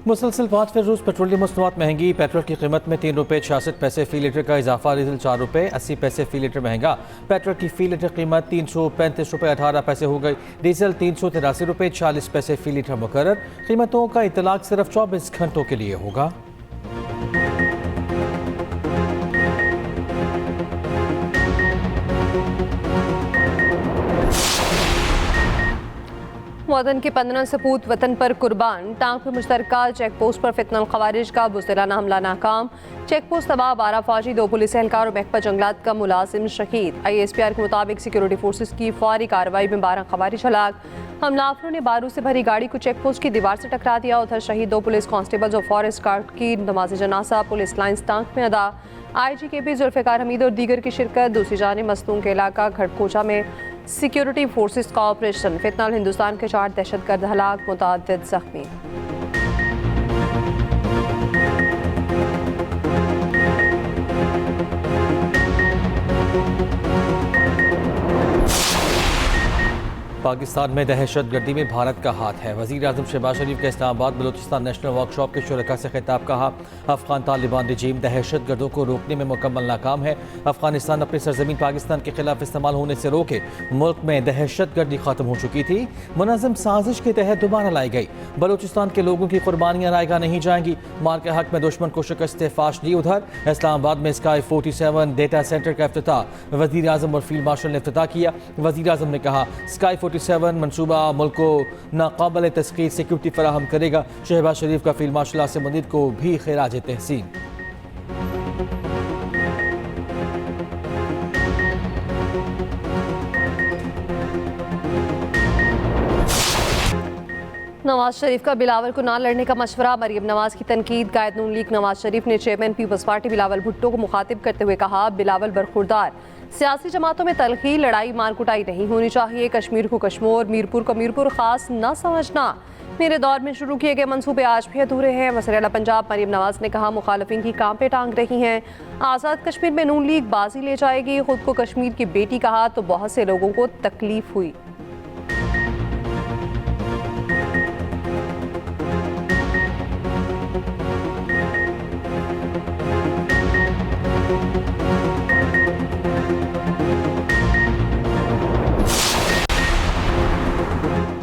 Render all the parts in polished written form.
मुसलसल 5वें रोज़ पेट्रोलियम मसनूआत महंगी। पेट्रोल की कीमत में 3 रुपये 66 पैसे फ़ी लीटर का इजाफा। डीजल 4 रुपये 80 पैसे फ़ी लीटर महंगा। पेट्रोल की फ़ी लीटर कीमत 335 रुपये 18 पैसे हो गई। डीजल 383 रुपये 40 पैसे फ़ी लीटर मुकर्रर। कीमतों का इतलाक सिर्फ 24 घंटों के लिए होगा। वतन के 15 सपूत वतन पर कुर्बान। टांग पर मुश्तरका चेक पोस्ट पर फितनल खवारिज का बुज़दिलाना हमला नाकाम। चेक पोस्ट तबाह, 12 फौजी, 2 पुलिस एहलकार और महकमा जंगलात का मुलाजिम शहीद। ISPR के मुताबिक सिक्योरिटी फोर्सेस की फौरी कार्रवाई में 12 खवारिज हलाक। हमलावरों ने बारूद से भरी गाड़ी को चेक पोस्ट की दीवार से टकरा दिया। उधर शहीद 2 पुलिस कांस्टेबल्स और फॉरेस्ट गार्ड की नमाज जनाजा पुलिस लाइन्स टांग में अदा। IGKP जुल्फ़िकार हमीद और दीगर की शिरकत। दूसरी जानिब मस्तूम के इलाका खड़कोचा में सिक्योरिटी फोर्सेस का ऑपरेशन। फितनल हिंदुस्तान के 4 दहशतगर्द हलाक, मुतअद्दिद ज़ख्मी। पाकिस्तान में दहशत गर्दी में भारत का हाथ है। वज़ीर आज़म शहबाज शरीफ का इस्लामाबाद बलूचिस्तान नेशनल वर्कशॉप के शुरका से खिताब। कहा, अफगान तालिबान रजीम दहशत गर्दों को रोकने में मुकम्मल नाकाम है। अफगानिस्तान अपनी सरजमीन पाकिस्तान के खिलाफ इस्तेमाल होने से रोके। मुल्क में दहशत गर्दी खत्म हो चुकी थी, मुनज़्ज़म साजिश के तहत दोबारा लाई गई। बलूचिस्तान के लोगों की कुर्बानियाँ रायगा नहीं जाएंगी। मार के हक में दुश्मन को शिकस्त फाश दी। उधर इस्लामाबाद में स्काई 47 डेटा सेंटर का इफ्तिताह वज़ीर आज़म और फील्ड मार्शल ने इफ्तिताह किया। वज़ीर आज़म ने कहा, स्काई 47 मनसूबा मुल्क को नाकाबिल तस्कीर सिक्योरिटी फराहम करेगा। शहबाज शरीफ का फील्ड मार्शल आसिम मुनीर को भी खिराज तहसीन। नवाज शरीफ का बिलावल को ना लड़ने का मशवरा। मरीम नवाज की तनकीद। कायद नून लीग नवाज शरीफ ने chairman people's party Bilawal Bhutto को मुखातिब करते हुए कहा, बिलावल बरखुरदार। सियासी जमातों में तलखी, लड़ाई, मारकुटाई नहीं होनी चाहिए। कश्मीर को कश्मीर, मीरपुर को मीरपुर खास न समझना। मेरे दौर में शुरू किए गए मंसूबे आज भी अधूरे हैं। वज़ीर पंजाब मरीम नवाज ने कहा, मुखालिफिन की कांपे पे टांग रही हैं। आज़ाद कश्मीर में नून लीग बाजी ले जाएगी। खुद को कश्मीर की बेटी कहा तो बहुत से लोगों को तकलीफ हुई।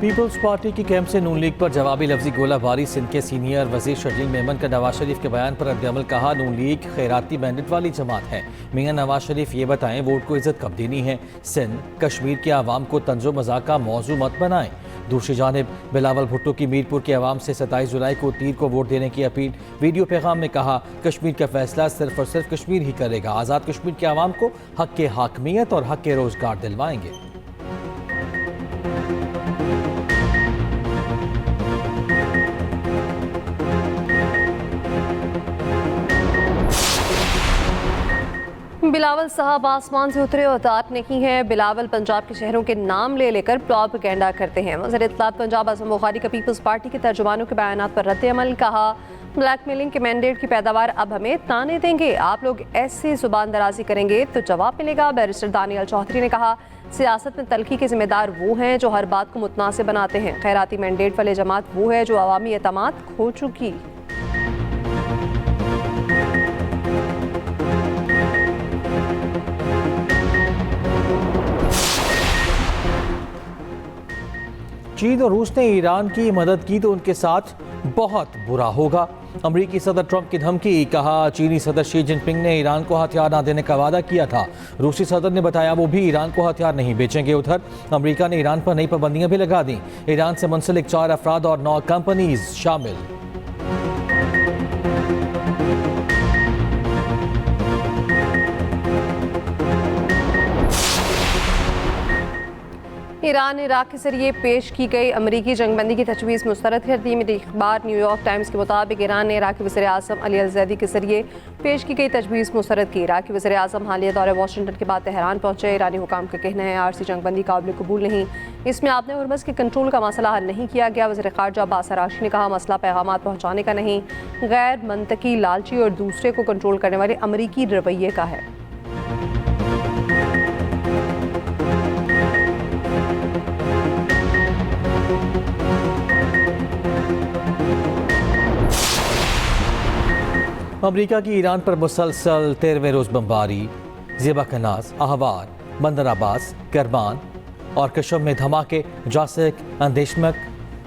पीपल्स पार्टी की कैंप से नून लीग पर जवाबी लफ्जी गोलाबारी। सिंध के सीनियर वजीर शर्जील मेमन का नवाज शरीफ के बयान पर रद्द-ए-अमल। कहा, नून लीग खैराती मैंडेट वाली जमात है। मियां नवाज शरीफ ये बताएं, वोट को इज्जत कब देनी है। सिंध कश्मीर के आवाम को तंजो मजाक का मौजू मत बनाएं। दूसरी जानिब बिलावल भुट्टो की मीरपुर के आवाम से 27 जुलाई को तीर को वोट देने की अपील। वीडियो पैगाम में कहा, कश्मीर का फैसला सिर्फ और सिर्फ कश्मीर ही करेगा। आज़ाद कश्मीर के आवाम को हक के हाकमियत और हक के रोजगार दिलवाएंगे। बिलावल साहब आसमान से उतरे अवतार नहीं है। बिलावल पंजाब के शहरों के नाम ले लेकर प्रोपेगेंडा करते हैं। वज़ीर इत्तलात पंजाब आज़म बुखारी का पीपल्स पार्टी के तर्जुमानों के बयानात पर रद्द-ए-अमल। कहा, ब्लैकमेलिंग के मैंडेट की पैदावार अब हमें ताने देंगे। आप लोग ऐसे जुबान दराजी करेंगे तो जवाब मिलेगा। बैरिस्टर दानियल चौधरी ने कहा, सियासत में तलखी के जिम्मेदार वो हैं जो हर बात को मुतनासिब बनाते हैं। खैराती मैंडेट वाले जमात वो है जो अवामी एतमाद खो चुकी। चीन और रूस ने ईरान की मदद की तो उनके साथ बहुत बुरा होगा। अमरीकी सदर ट्रंप की धमकी। कहा, चीनी सदर शी जिनपिंग ने ईरान को हथियार न देने का वादा किया था। रूसी सदर ने बताया वो भी ईरान को हथियार नहीं बेचेंगे। उधर अमरीका ने ईरान पर नई पाबंदियां भी लगा दी। ईरान से मुंसलिक 4 अफराद और 9 कंपनीज शामिल। ईरान ने इराक के जरिए पेश की गई अमरीकी जंगबंदी की तजवीज़ मुस्तरद कर दी। मेरी अखबार न्यूयॉर्क टाइम्स के मुताबिक ईरान ने इराकी वज़ीर आज़म अली अल-ज़ैदी के जरिए पेश की गई तजवीज़ मुस्तरद की। इराकी वज़ीर आज़म हालिया दौरे वाशिंगटन के बाद तेहरान पहुंचे। ईरानी हुकाम का कहना है, आरसी जंगबंदी काबिल कबूल नहीं। इसमें आपने हुर्मज़ के कंट्रोल का मसला हल नहीं किया गया। वज़ीर ख़ारजा अब्बास अराग़ची ने कहा, मसला पैगामात पहुँचाने का नहीं, गैर मंतकी, लालची और दूसरे को कंट्रोल करने वाले अमरीकी रवैये का है। अमरीका की ईरान पर मुसलसल 13वें रोज बमबारी, ज़ेबा कनाज, अहवार, बंदर अब्बास, करमान और कशम में धमाके, जासिक, अंदेशमक,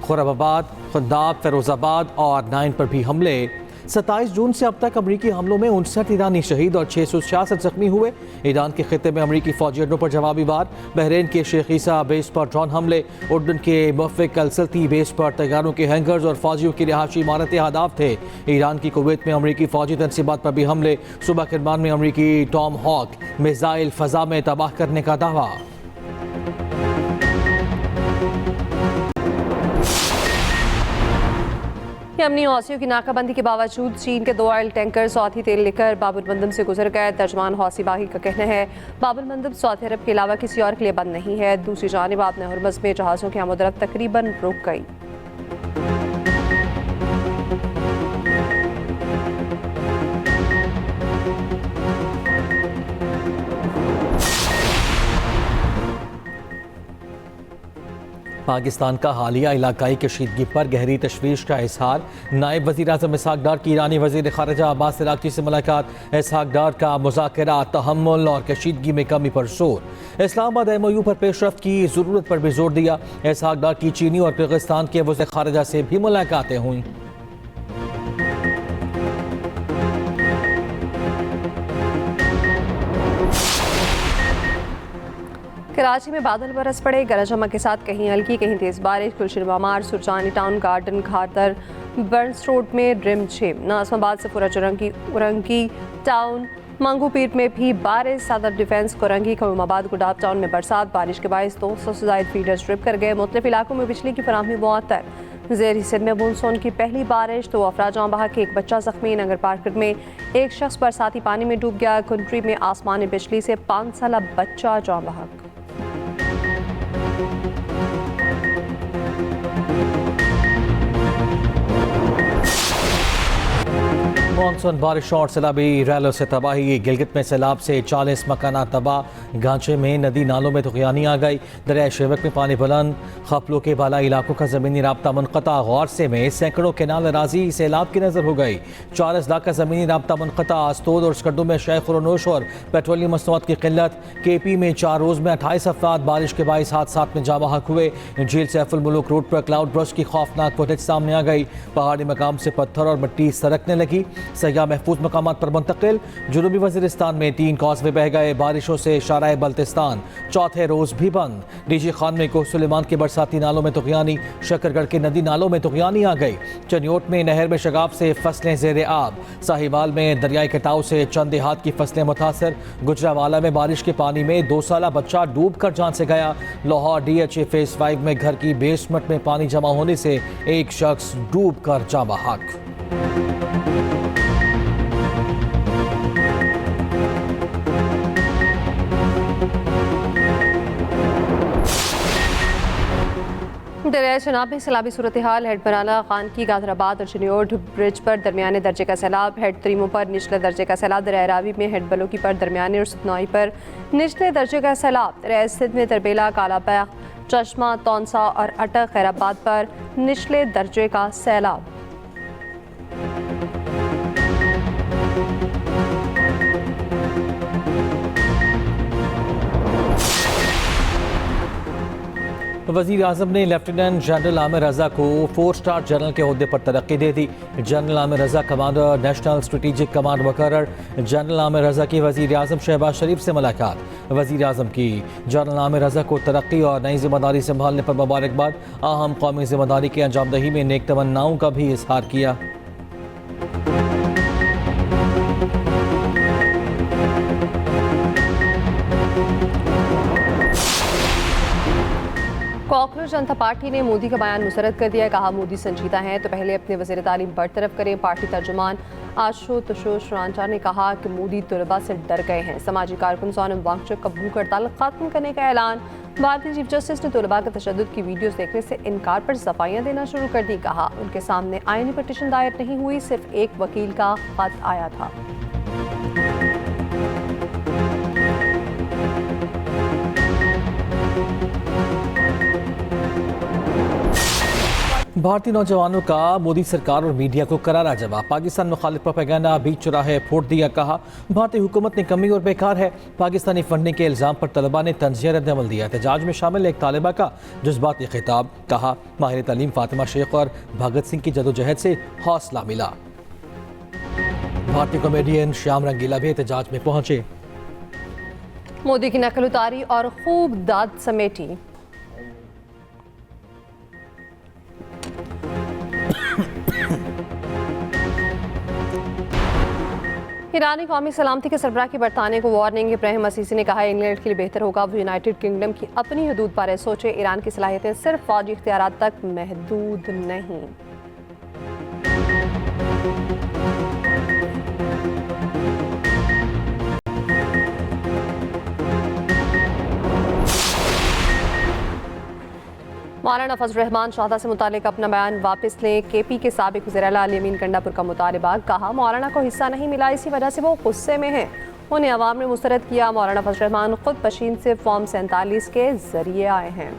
खुरबाबाद, खुंदाब, फिरोजाबाद और 9 पर भी हमले। 27 जून से अब तक अमरीकी हमलों में 59 ईरानी शहीद और 666 जख्मी हुए। ईरान के खिते में अमरीकी फौजी अड्डों पर जवाबी वार, बहरीन के शेख ईसा बेस पर ड्रोन हमले, उर्दन के मुफ्फिक अलसल्ती बेस पर तैयारों के हैंगर्स और फौजियों की रिहायशी इमारतें हदाफ थे। ईरान की कुवैत में अमरीकी फौजी तनसीबात पर भी हमले, सुबह किरमान में अमरीकी टॉम हॉक मिसाइल फजा में तबाह करने का दावा। यमनी हौसियों की नाकाबंदी के बावजूद चीन के 2 ऑयल टैंकर सऊदी तेल लेकर बाबुल मंदब से गुजर गए। तर्जमान हौसी बागी का कहना है बाबुल मंदब सऊदी अरब के अलावा किसी और के लिए बंद नहीं है। दूसरी जानिब आपने हरमज़ में जहाज़ों की आमदरफ्त तकरीबन रुक गई। पाकिस्तान का हालिया इलाकाई कशीदगी पर गहरी तशवीश का इजहार, नायब वज़ीर आज़म इसहाक डार की ईरानी वज़ीर ख़ारिजा अब्बास अराग़ची से मुलाकात। इसहाक डार का मुज़ाकरा, तहम्मुल और कशीदगी में कमी पर जोर। इस्लामाबाद MOU पर पेशरफ्त की ज़रूरत पर भी जोर दिया। इसहाक डार की चीनी और किर्गिस्तान के वज़ीर ख़ारिजा से भी मुलाकातें हुईं। कराची में बादल बरस पड़े, गरज चमक के साथ कहीं हल्की कहीं तेज बारिश। गुलशन मामार, सुरजानी टाउन, गार्डन, खातर, बर्न्स रोड में रिमझिम। नाज़िमाबाद से पूरा उरंगी टाउन, मांगू पीर में भी बारिश। सदर डिफेंस, कुरंगी, खयूमाबाद, गुडाब टाउन में बरसात। बारिश के बायस 200 से ज़ायद फीडर्स ट्रिप कर गए। मुख्तलिफ इलाकों में बिजली की फराहमी मुअत्तल। ज़ेरी सिंध में मानसून की पहली बारिश, 2 अफराद जाँ बहक, 1 बच्चा जख्मी। नगर पार्केट में 1 शख्स बरसाती पानी में डूब गया। कुंट्री में आसमानी बिजली से 5 साला बच्चा जाँ बहक। मानसून बारिशों और सैलाबी रैलों से तबाही, गिलगित में सैलाब से 40 मकाना तबाह। गांचे में नदी नालों में तुगयानी आ गई। दरिया शेवक में पानी बुलंद, खपलों के बाला इलाकों का ज़मीनी राब्ता मुनक़ता। गौरसे में सैकड़ों केनाल अराजी सैलाब की नज़र हो गई। 40 लाख का ज़मीनी राब्ता मुनक़ता। अस्तोद और स्कर्दों में शय खुरनोश और पेट्रोलियम मसनूआत की किल्लत। KP में 4 रोज़ में 28 अफराद बारिश के बाइस हादसात में जाँ बहक हुए। झील सैफुल मुल्क रोड पर क्लाउड ब्रश की खौफनाक फुटेज सामने आ गई। पहाड़ी मकाम से पत्थर और मिट्टी सरकने लगी। सयाह महफूज मकामात पर मुंतकिल। जुनूबी वज़ीरिस्तान में 3 कॉजवे बह गए। बारिशों से शाराए बल्तिस्तान चौथे रोज भी बंद। डीजी खान में कोह सुलेमान के बरसाती नालों में तुगयानी। शकरगढ़ के नदी नालों में तुगयानी आ गई। चनियोट में नहर में शगाब से फसलें ज़ेरे आब। साहिवाल में दरियाई कटाव से चंद देहात की फसलें मुतासर। गुजरावाला में बारिश के पानी में 2 साला बच्चा डूब कर जान से गया। लाहौर DHA फेज 5 में घर की बेसमेंट में पानी जमा होने से 1 शख्स डूब कर जाँ बहक। दरिया चनाब में सैलाबी सूरत हाल। हेड बराला, खान की, गाजराबाद और चनियोट ब्रिज पर दरमियाने दर्जे का सैलाब। हेड तरीमों पर निचले दर्जे का सैलाब। दरिया रावी में हेड बलोकी पर दरमियाने और सतनोई पर निचले दर्जे का सैलाब। दरिया सिंध में तरबेला, कालापैख, चश्मा, तौनसा और अटक, खैराबाद पर निचले दर्जे का सैलाब। वज़ीर आज़म ने लेफ्टिनेंट जनरल आमिर रज़ा को 4 स्टार जनरल के ओहदे पर तरक्की दे दी। जनरल आमिर रज़ा कमांडर नेशनल स्ट्रेटेजिक कमांड मुकर्रर। जनरल आमिर रज़ा की वज़ीर आज़म शहबाज शरीफ से मुलाकात। वज़ीर आज़म की जनरल आमिर रज़ा को तरक्की और नई जिम्मेदारी संभालने पर मुबारकबाद। अहम कौमी जिम्मेदारी की अंजामदही में नेक तमन्नाओं का भी इजहार किया। कॉकरोच जनता पार्टी ने मोदी का बयान मुस्तरद कर दिया। कहा मोदी संजीदा हैं तो पहले अपने वज़ीर तालीम बरतरफ करें। पार्टी तर्जुमान आशुतोष रांचा ने कहा कि मोदी तलबा से डर गए हैं। समाजी कारकुन सोनम वांगचुक का भूख हड़ताल खत्म करने का ऐलान। भारतीय चीफ जस्टिस ने तलबा के तशद्दुद की वीडियोस देखने से इनकार पर सफाइयाँ देना शुरू कर दी। कहा उनके सामने आईनी पिटीशन दायर नहीं हुई, सिर्फ एक वकील का खत आया था। भारतीय नौजवानों का मोदी सरकार और मीडिया को करारा जवाब। पाकिस्तान मुखालिफ प्रोपेगेंडा बीच चौराहे फोड़ दिया, कहा भारतीय हुकूमत ने कमी और बेकार है। पाकिस्तानी फंडिंग के इल्ज़ाम पर तलबा ने तंज़िया रद्द-ए-अमल दिया। एहतजाज में शामिल एक तालिबा का जज्बाती खिताब, कहा माहिर तालीम फातिमा शेख और भगत सिंह की जदोजहद से हौसला मिला। भारतीय कॉमेडियन श्याम रंगीला भी एहतजाज में पहुंचे। मोदी की नकल उतारी और खूब दाद समेटी। ईरानी कौमी सलामती के सरबराह की बरतानिया को वार्निंग। इब्राहिम असीसी ने कहा इंग्लैंड के लिए बेहतर होगा वो यूनाइटेड किंगडम की अपनी हदूद बारे सोचे। ईरान की सलाहियतें सिर्फ फौजी इख्तियारात तक महदूद नहीं। मौलाना फजल रहमान शाहदा से मुतालिक अपना बयान वापस लें। केपी के साबिक वज़ीर-ए-आला अली अमीन कंडापुर का मुतालबा, कहा मौलाना को हिस्सा नहीं मिला, इसी वजह से वो गुस्से में हैं। उन्हें अवाम ने मुस्तरद किया। मौलाना फजल रहमान खुद पशीन से फॉर्म 47 के जरिए आए हैं।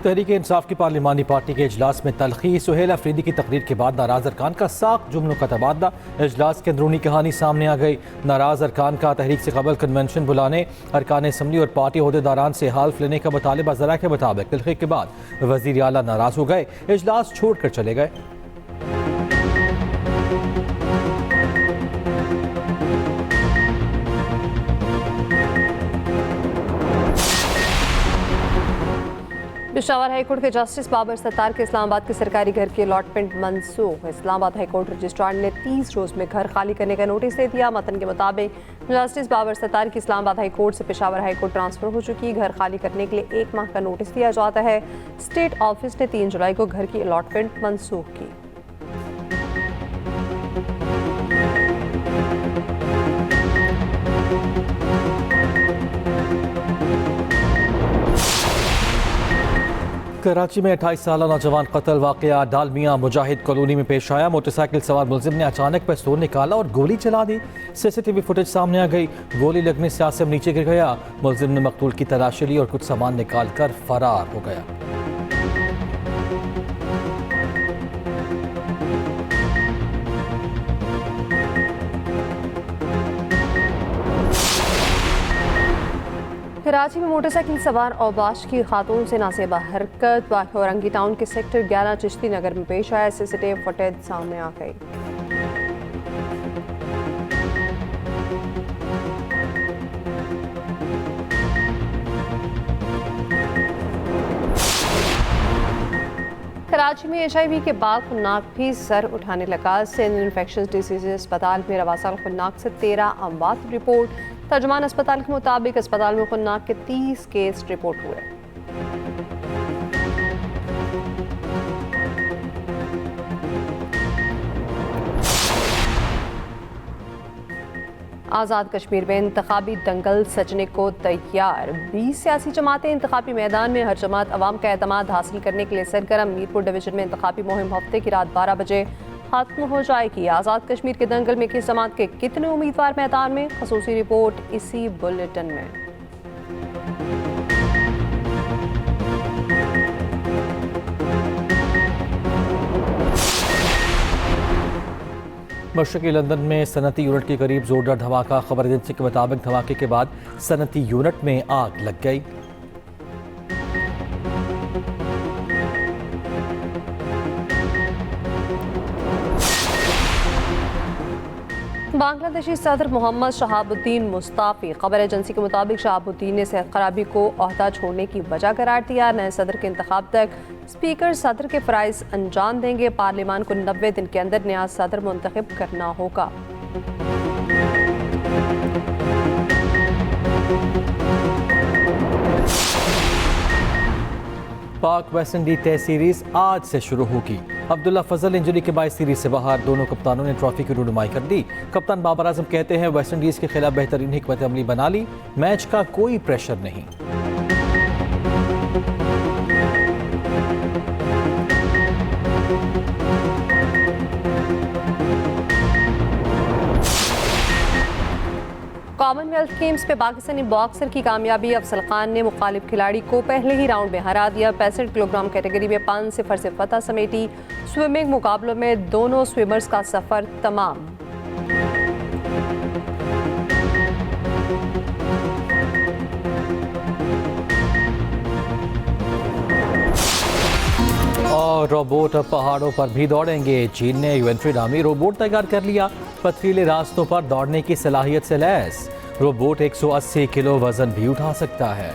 तहरीक इंसाफ की पार्लिमानी पार्टी के इजलास में तलखी। सुहेल अफरीदी की तकरीर के बाद नाराज अरकान का साख जुमलों का तबादला। इजलास की अंदरूनी कहानी सामने आ गई। नाराज अरकान का तहरीक से कबल कन्वेंशन बुलाने, अरकान असम्बली और पार्टी अहदेदारान से हाल्फ लेने का मुतालिबा ज़रा के मुताबिक। तलखी के बाद वज़ीर आला नाराज हो गए, इजलास छोड़ कर चले गए। पेशावर हाईकोर्ट के जस्टिस बाबर सत्तार के इस्लामाबाद के सरकारी घर की अलॉटमेंट मनसूख। इस्लामाबाद हाईकोर्ट रजिस्ट्रार ने 30 रोज में घर खाली करने का नोटिस दे दिया। मतन के मुताबिक जस्टिस बाबर सत्तार की इस्लामाबाद हाईकोर्ट से पेशावर हाईकोर्ट ट्रांसफर हो चुकी। घर खाली करने के लिए 1 माह का नोटिस दिया जाता है। स्टेट ऑफिस ने 3 जुलाई को घर की अलॉटमेंट मनसूख की। कराची में 28 साल नौजवान कत्ल वाकया डालमिया मुजाहिद कॉलोनी में पेश आया। मोटरसाइकिल सवार मुलजिम ने अचानक पिस्तौल निकाला और गोली चला दी। सीसीटीवी फुटेज सामने आ गई। गोली लगने से आसिम नीचे गिर गया। मुलजिम ने मकतूल की तलाशी ली और कुछ सामान निकाल कर फरार हो गया। कराची में मोटरसाइकिल सवार औबाश की खातून से नासेबा हरकत औरंगी टाउन के सेक्टर 11 चिश्ती नगर में पेश आया। सीसीटीवी फुटेज सामने आ गई। कराची में HIV के बाद खुन्नाक भी सर उठाने लगा। सिंध इन्फेक्शस डिजीज अस्पताल में रवासाल खुन्नाक से 13 अमवात रिपोर्ट। तर्जुमान अस्पताल के मुताबिक अस्पताल में खुन्नाक के 30 केस रिपोर्ट हुए। आज़ाद कश्मीर में इंतखाबी दंगल सजने को तैयार। 20 सियासी जमातें इंतखाबी मैदान में। हर जमात अवाम का एतमाद हासिल करने के लिए सरगर्म। मीरपुर डिवीजन में इंतखाबी मुहिम हफ्ते की रात 12 बजे खत्म हो जाएगी। आज़ाद कश्मीर के दंगल में किस जमात के कितने उम्मीदवार मैदान में, खसूसी रिपोर्ट इसी बुलेटिन में। मशरक़ी लंदन में सनती यूनिट के करीब जोरदार धमाका। खबर एजेंसी के मुताबिक धमाके के बाद सनती यूनिट में आग लग गई। बांग्लादेशी सदर मोहम्मद शहाबुद्दीन मुस्ताफी। खबर एजेंसी के मुताबिक शहाबुद्दीन ने सेहत खराबी को ओहदा छोड़ने की वजह करार दिया। नए सदर के इंतखाब तक स्पीकर सदर के फ़राइज़ अंजाम देंगे। पार्लियामान को 90 दिन के अंदर नया सदर मुंतखब करना होगा। पाक वेस्ट इंडीज टेस्ट सीरीज आज से शुरू होगी। अब्दुल्ला फजल इंजरी के बाद सीरीज से बाहर। दोनों कप्तानों ने ट्रॉफी की रुनुमाई कर दी। कप्तान बाबर आजम कहते हैं वेस्ट इंडीज के खिलाफ बेहतरीन हिकमत अमली बना ली, मैच का कोई प्रेशर नहीं। कॉमनवेल्थ गेम्स में पाकिस्तानी बॉक्सर की कामयाबी। अफसल खान ने मुखालिफ खिलाड़ी को पहले ही राउंड में हरा दिया। 65 किलोग्राम कैटेगरी में 5-0 से फतह समेटी। स्विमिंग मुकाबलों में दोनों स्विमर्स का सफर तमाम। और रोबोट अब पहाड़ों पर भी दौड़ेंगे। चीन ने यूएनट्री नामी रोबोट तैयार कर लिया। पथरीले रास्तों पर दौड़ने की सलाहियत से लैस रोबोट 180 किलो वजन भी उठा सकता है।